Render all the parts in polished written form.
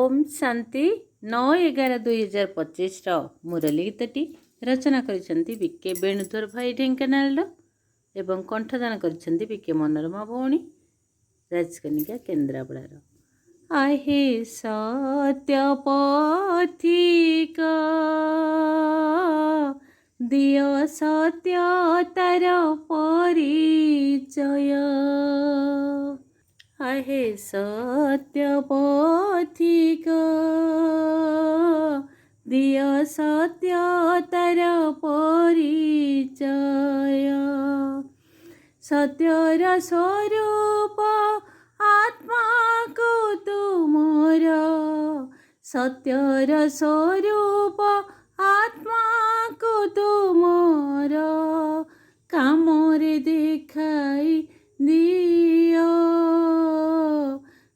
ओम शांति 9/11/2025 मुरली गीतटी रचना करिसेंती BK बेणुधर भाई ढेंकानाल एवं कंठदान करिसेंती BK Manorama भौणी Rajkanika केन्द्रापड़ार। आहे सत्य पथिक दियो सत्यतार परिचय। आहे सत्य पथिक दिय सत्यतार परिचय। सत्यर स्वरूप आत्मा को तुमर सत्यर स्वरूप आत्मा को तुमर कामरे देखाई दियो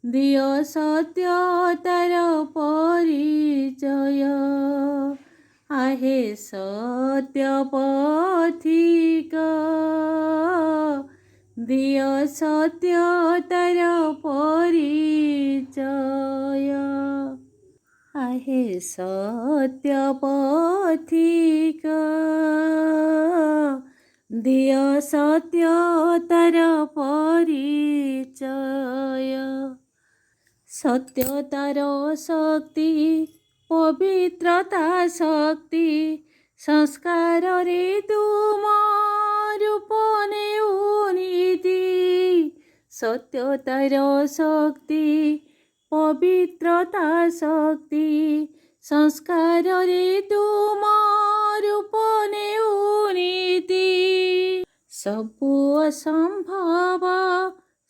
दियो सत्यतार परिचय। आहे सत्य पथिक दियो सत्यतार परिचय। आहे सत्य पथिक दियो सत्यतार परिचय। सत्यतार शक्ति पवित्रता शक्ति संस्कार रे तुम रूप नेउनीति। सत्यतार शक्ति पवित्रता शक्ति संस्कार रे तुम रूप नेउनीति। सबु असंभव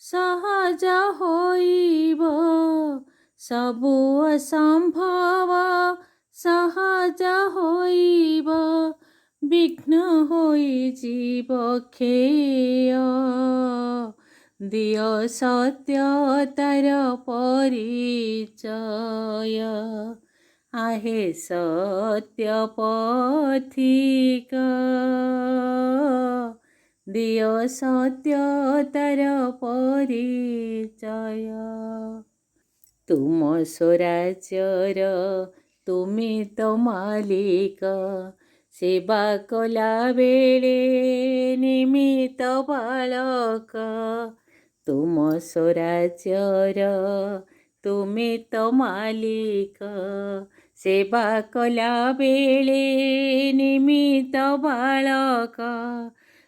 सहज होइब सबु असंभव सहज होइब विघ्न होई जीव खेय। दियो सत्यतार परिचय। आहे सत्य पथिक दियो सत्यतार परिचय। तुम स्वराज्यर तुमी तो मालिक सेवा कला बेले निमित्त बालक। तुम स्वराज्यर तुमी तो मालिक सेवा कला बेले निमित्त बालक।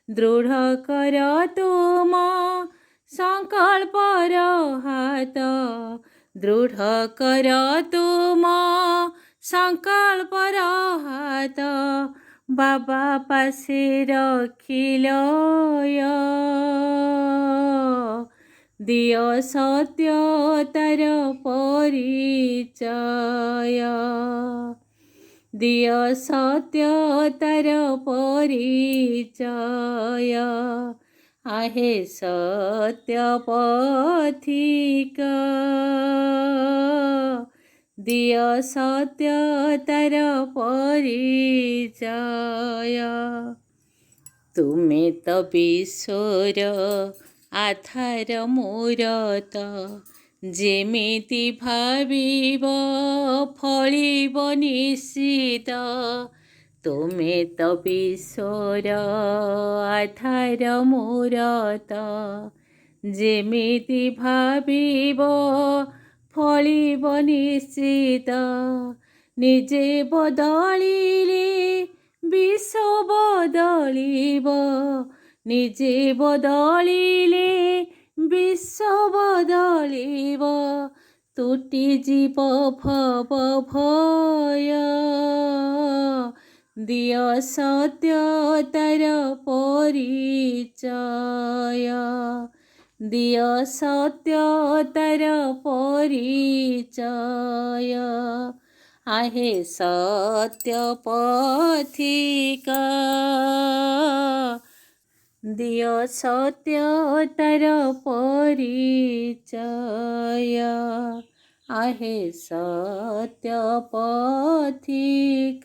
दृढ़ कर तुम संकल्पर हाथ दृढ़ कर तुम संकल्पर हाथ बाबा पासे रखिलय। दियो सत्यतार परिचय। दियो सत्यतार परिचय। आहे सत्य पथिक दियो सत्यतार परिचय। तुमे तो विश्वर आधार मूरत जेमिति भाविब फलिब निश्चित। तुमे तो विश्वर आधार मूरत जेमिति भाविब फलिब निश्चित। निजे बदलिले विश्व बदलिब निजे बदलिले विश्व बदलिब। तुटी जीव भव भय दियो सत्यतार परिचय। दियो सत्यतार परिचय। आहे सत्य पथिक दियो सत्यतार परिचय। आहे सत्य पथिक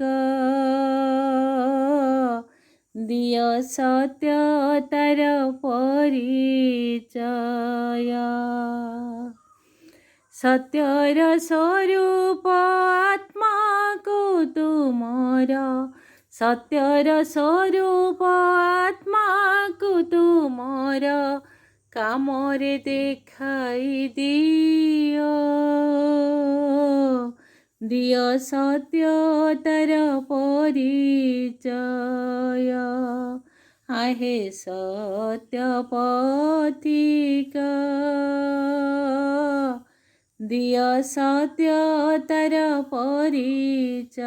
दियो सत्यतार परिचय। सत्यर स्वरूप आत्माको तुमर, सत्यर स्वरूप आत्माको तुमर, कामरे देखाई दियो, दियो सत्यतर परिचय। आहे सत्य पथिका, दिय सत्यतर परिचय,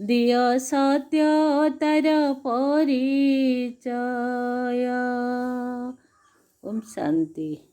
दिय सत्यतर परिचय। ओम शांति।